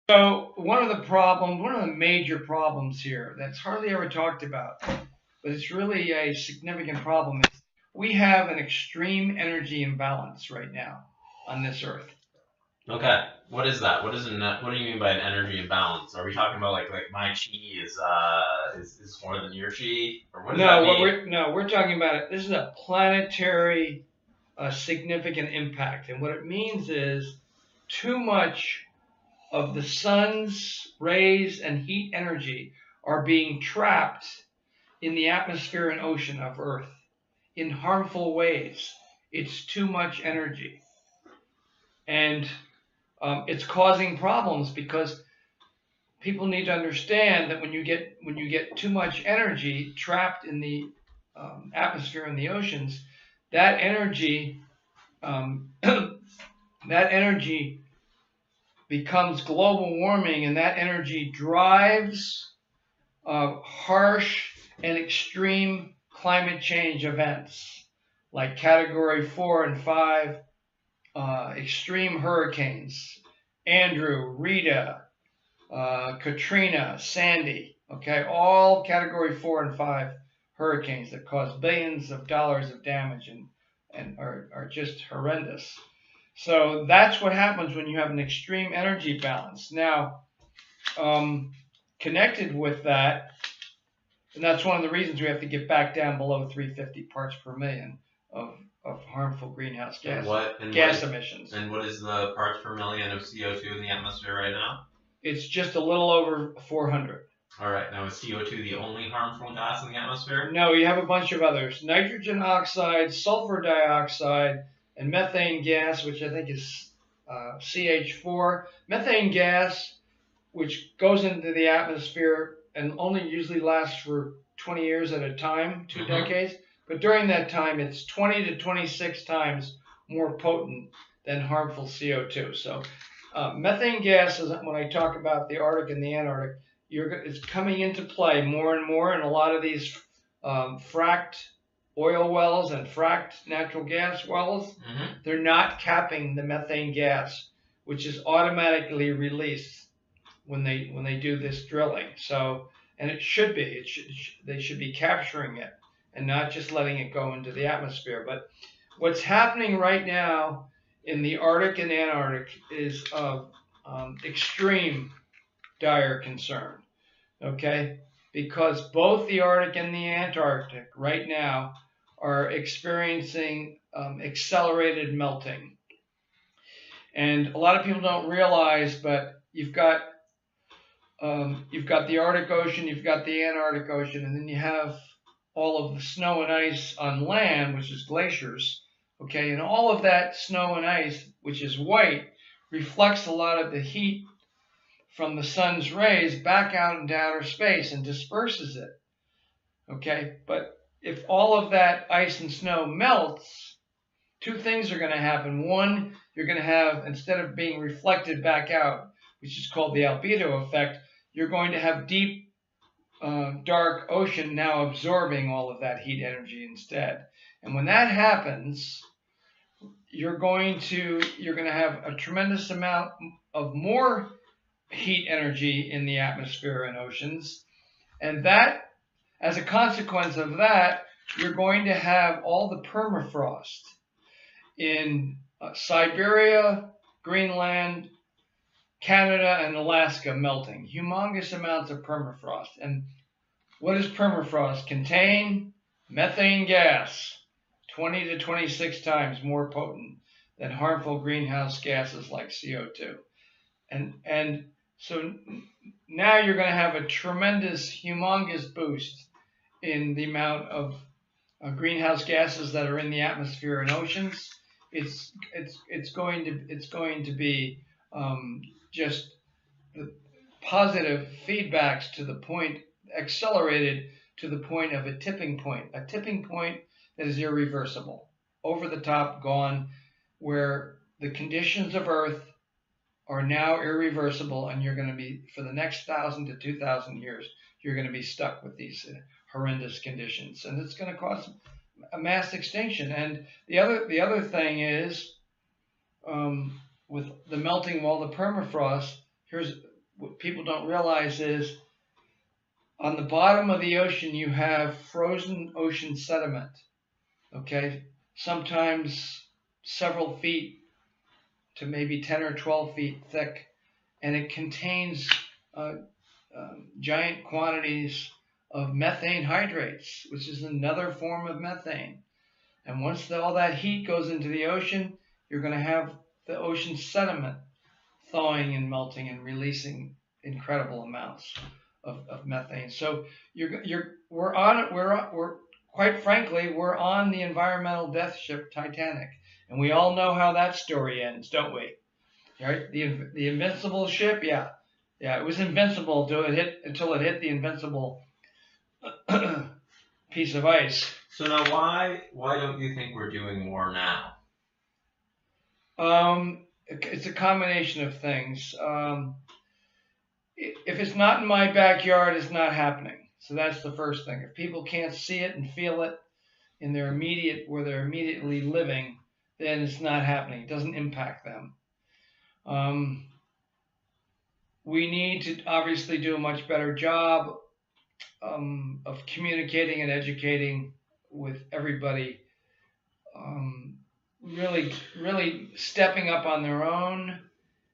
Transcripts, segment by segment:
So one of the major problems here that's hardly ever talked about, but it's really a significant problem, is we have an extreme energy imbalance right now on this earth. Okay, what is that? What do you mean by an energy imbalance? Are we talking about like my chi is more than your chi, or what does that mean? No, we're talking about it. This is a planetary significant impact, and what it means is too much of the sun's rays and heat energy are being trapped in the atmosphere and ocean of Earth in harmful ways. It's too much energy, and it's causing problems because people need to understand that when you get too much energy trapped in the atmosphere and the oceans, that energy that energy becomes global warming, and that energy drives harsh and extreme climate change events like Category 4 and 5 extreme hurricanes, Andrew, Rita, Katrina, Sandy, okay, all Category 4 and 5 hurricanes that cause billions of dollars of damage and are just horrendous. So that's what happens when you have an extreme energy balance. Now, connected with that, and that's one of the reasons we have to get back down below 350 parts per million of harmful greenhouse gas emissions. And what is the parts per million of CO2 in the atmosphere right now? It's just a little over 400. All right. Now, is CO2 the only harmful gas in the atmosphere? No, you have a bunch of others. Nitrogen oxide, sulfur dioxide, and methane gas, which I think is CH4. Methane gas, which goes into the atmosphere and only usually lasts for 20 years at a time, 2 decades. But during that time, it's 20 to 26 times more potent than harmful CO2. So methane gas is, when I talk about the Arctic and the Antarctic, it's coming into play more and more, and a lot of these fracked oil wells and fracked natural gas wells, they're not capping the methane gas, which is automatically released when they do this drilling. So, and it should be, they should be capturing it and not just letting it go into the atmosphere. But what's happening right now in the Arctic and Antarctic is of extreme dire concern, okay? Because both the Arctic and the Antarctic right now are experiencing accelerated melting. And a lot of people don't realize, but you've got the Arctic Ocean, you've got the Antarctic Ocean, and then you have all of the snow and ice on land, which is glaciers, okay? And all of that snow and ice, which is white, reflects a lot of the heat from the sun's rays back out into outer space and disperses it, okay? But if all of that ice and snow melts, two things are going to happen. One, you're going to have, instead of being reflected back out, which is called the albedo effect, you're going to have deep, dark ocean now absorbing all of that heat energy instead. And when that happens, you're going to have a tremendous amount of more heat energy in the atmosphere and oceans. And that, as a consequence of that, you're going to have all the permafrost in Siberia, Greenland, Canada, and Alaska melting. Humongous amounts of permafrost. And what does permafrost contain? Methane gas, 20 to 26 times more potent than harmful greenhouse gases like CO2. And so now you're going to have a tremendous, humongous boost in the amount of greenhouse gases that are in the atmosphere and oceans. It's going to be just the positive feedbacks to the point, accelerated to the point of a tipping point that is irreversible, over the top, gone, where the conditions of Earth are now irreversible, and you're going to be, for the next 1,000 to 2,000 years, you're going to be stuck with these horrendous conditions, and it's going to cause a mass extinction. And the other thing is, with the melting of all the permafrost, what people don't realize is on the bottom of the ocean you have frozen ocean sediment. Okay, sometimes several feet to maybe 10 or 12 feet thick, and it contains giant quantities of methane hydrates, which is another form of methane. And once all that heat goes into the ocean, you're going to have the ocean sediment thawing and melting and releasing incredible amounts of methane. So we're quite frankly, we're on the environmental death ship Titanic, and we all know how that story ends, don't we? Right? The invincible ship, yeah, it was invincible until it hit the invincible piece of ice. So now, why don't you think we're doing more now? It's a combination of things. If it's not in my backyard, it's not happening. So that's the first thing. If people can't see it and feel it in their where they're immediately living, then it's not happening. It doesn't impact them. We need to obviously do a much better job of communicating and educating with everybody. Really stepping up on their own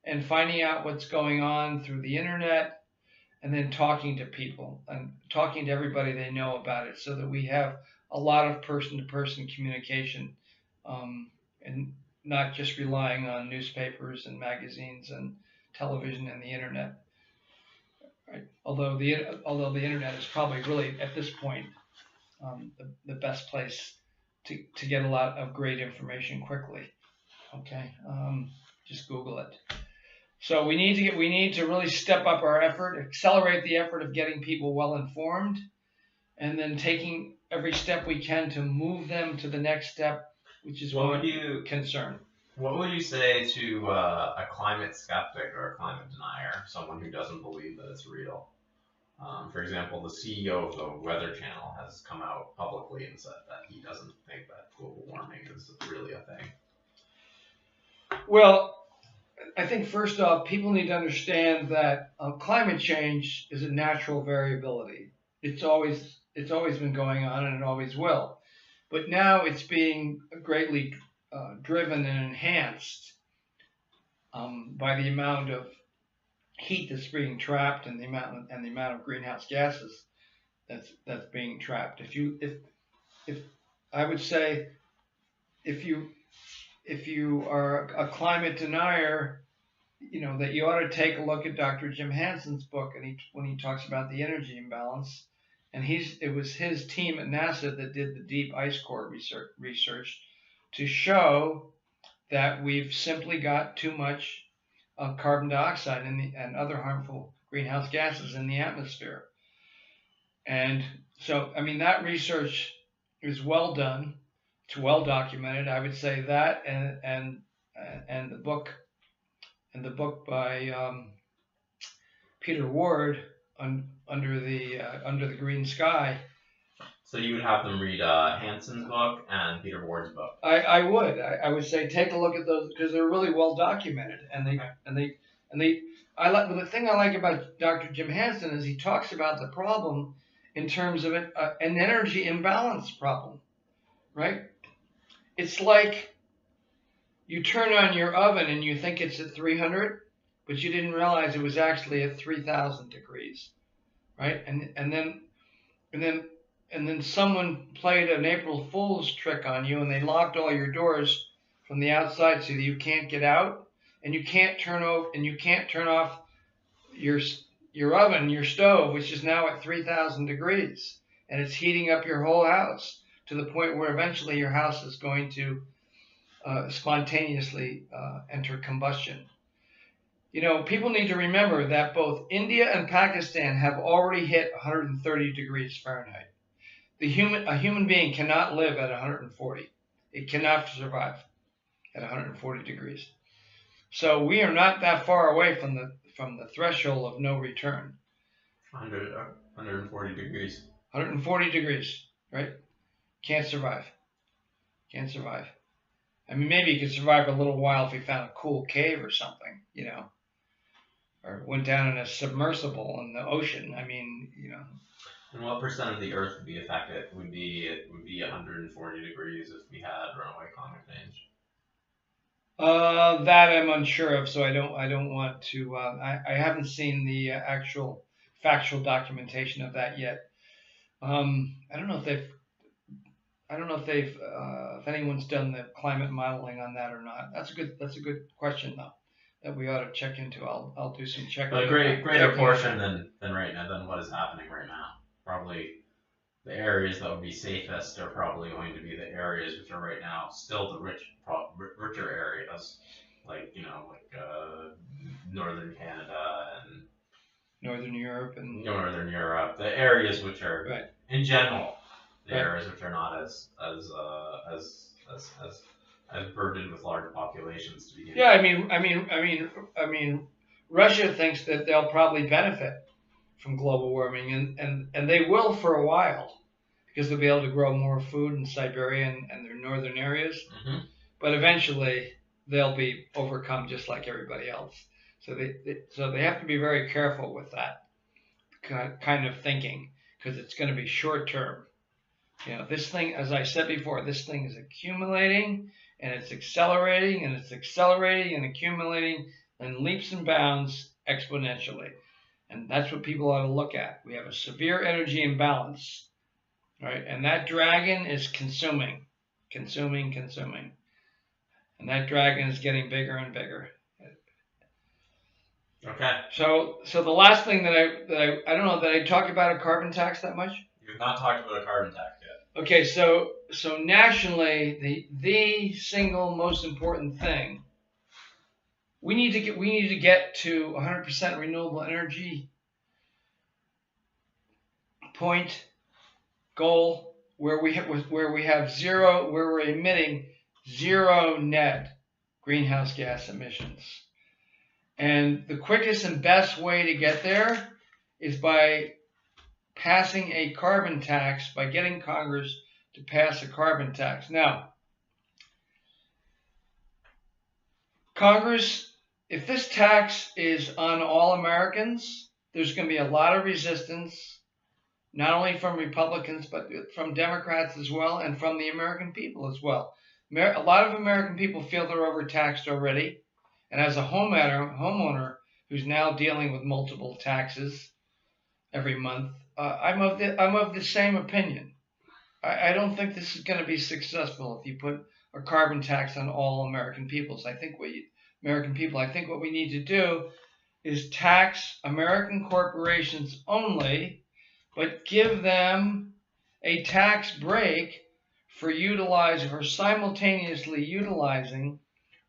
and finding out what's going on through the internet, and then talking to people and talking to everybody they know about it, so that we have a lot of person-to-person communication, and not just relying on newspapers and magazines and television and the internet. Right? Although the internet is probably really at this point the best place to get a lot of great information quickly. Okay, just Google it. So we need to really step up our effort, accelerate the effort of getting people well informed, and then taking every step we can to move them to the next step, which is concern. What would you say to a climate skeptic or a climate denier, someone who doesn't believe that it's real? For example, the CEO of the Weather Channel has come out publicly and said that he doesn't think that global warming is really a thing. Well, I think first off, people need to understand that climate change is a natural variability. It's always been going on, and it always will. But now it's being greatly driven and enhanced by the amount of heat that's being trapped and the amount of greenhouse gases that's being trapped. If I would say, if you are a climate denier, that you ought to take a look at Dr. Jim Hansen's book, and when he talks about the energy imbalance, and it was his team at NASA that did the deep ice core research to show that we've simply got too much carbon dioxide and other harmful greenhouse gases in the atmosphere. And so, I mean, that research is well done. It's well documented. I would say that, and the book by Peter Ward under the Green Sky. So you would have them read Hansen's book and Peter Ward's book. I would say take a look at those, because they're really well documented, the thing I like about Dr. Jim Hansen is he talks about the problem in terms of an energy imbalance problem, right? It's like you turn on your oven and you think it's at 300, but you didn't realize it was actually at 3,000 degrees, right? And then someone played an April Fool's trick on you, and they locked all your doors from the outside so that you can't get out, and you can't turn off your oven, your stove, which is now at 3,000 degrees, and it's heating up your whole house to the point where eventually your house is going to spontaneously enter combustion. People need to remember that both India and Pakistan have already hit 130 degrees Fahrenheit. A human being cannot live at 140. It cannot survive at 140 degrees. So we are not that far away from the threshold of no return. 140 degrees. 140 degrees, right? Can't survive. I mean, maybe you could survive a little while if you found a cool cave or something, or went down in a submersible in the ocean. I mean, And what percent of the Earth would be affected? It would be 140 degrees if we had runaway climate change. That I'm unsure of, so I don't want to. I haven't seen the actual factual documentation of that yet. I don't know if if anyone's done the climate modeling on that or not. That's a good question though, that we ought to check into. I'll do some checking. But a greater portion than right now, than what is happening right now. Probably the areas that would be safest are probably going to be the areas which are right now still the richer areas, like northern Canada and Northern Europe the areas which are right. in general the Right. areas which are not as burdened with large populations to begin with. Yeah, I mean, Russia thinks that they'll probably benefit from global warming, and they will for a while, because they'll be able to grow more food in Siberia and their northern areas. Mm-hmm. But eventually they'll be overcome just like everybody else. So they have to be very careful with that kind of thinking, because it's going to be short term. This thing, as I said before, this thing is accumulating, and it's accelerating, and it's accelerating and accumulating in leaps and bounds exponentially. And that's what people ought to look at. We have a severe energy imbalance, right? And that dragon is consuming. And that dragon is getting bigger and bigger. Okay. So the last thing that I don't know, that I talk about a carbon tax that much? You've not talked about a carbon tax yet. Okay, so nationally, the single most important thing, we need to get to 100% renewable energy goal where we have zero, where we're emitting zero net greenhouse gas emissions. And the quickest and best way to get there is by passing a carbon tax, by getting Congress to pass a carbon tax. Now, Congress, if this tax is on all Americans, there's going to be a lot of resistance, not only from Republicans, but from Democrats as well, and from the American people as well. A lot of American people feel they're overtaxed already. And as a homeowner who's now dealing with multiple taxes every month, I'm of the same opinion. I don't think this is going to be successful if you put a carbon tax on all American peoples. I think what we need to do is tax American corporations only, but give them a tax break for simultaneously utilizing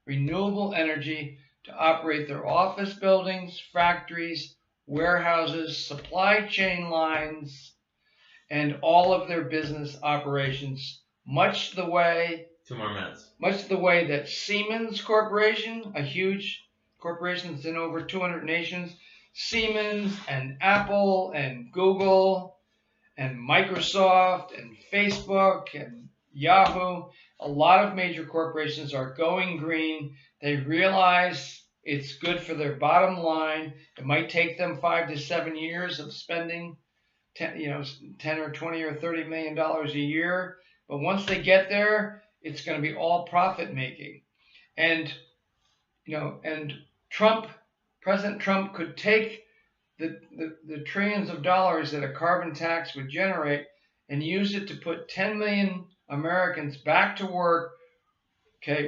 renewable energy to operate their office buildings, factories, warehouses, supply chain lines, and all of their business operations, much the way 2 more minutes. Much the way that Siemens Corporation, a huge corporation that's in over 200 nations, Siemens and Apple and Google and Microsoft and Facebook and Yahoo, a lot of major corporations are going green. They realize it's good for their bottom line. It might take them 5 to 7 years of spending 10 or 20 or $30 million a year. But once they get there, it's going to be all profit making. And President Trump could take the trillions of dollars that a carbon tax would generate and use it to put 10 million Americans back to work,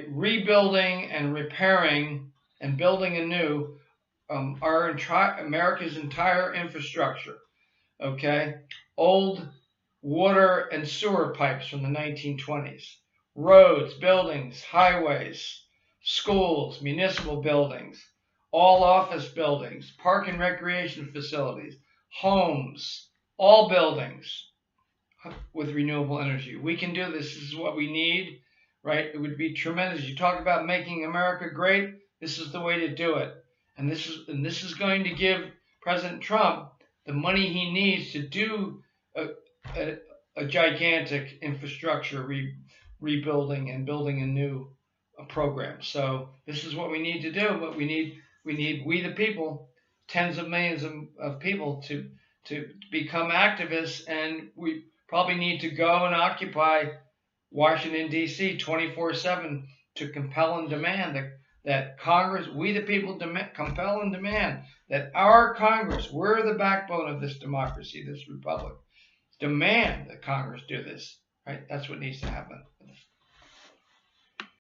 rebuilding and repairing and building anew America's entire infrastructure. Old water and sewer pipes from the 1920s, roads, buildings, highways, schools, municipal buildings, all office buildings, park and recreation facilities, homes, all buildings with renewable energy. We can do this. This is what we need, right? It would be tremendous. You talk about making America great. This is the way to do it. And this is going to give President Trump the money he needs to do a gigantic infrastructure rebuilding and building a new program. So this is what we need to do. But we the people tens of millions of people to become activists, and we probably need to go and occupy Washington, D.C. 24/7 to compel and demand that Congress, we the people, compel and demand that our Congress, we're the backbone of this democracy, this republic, demand that Congress do this. Right? That's what needs to happen.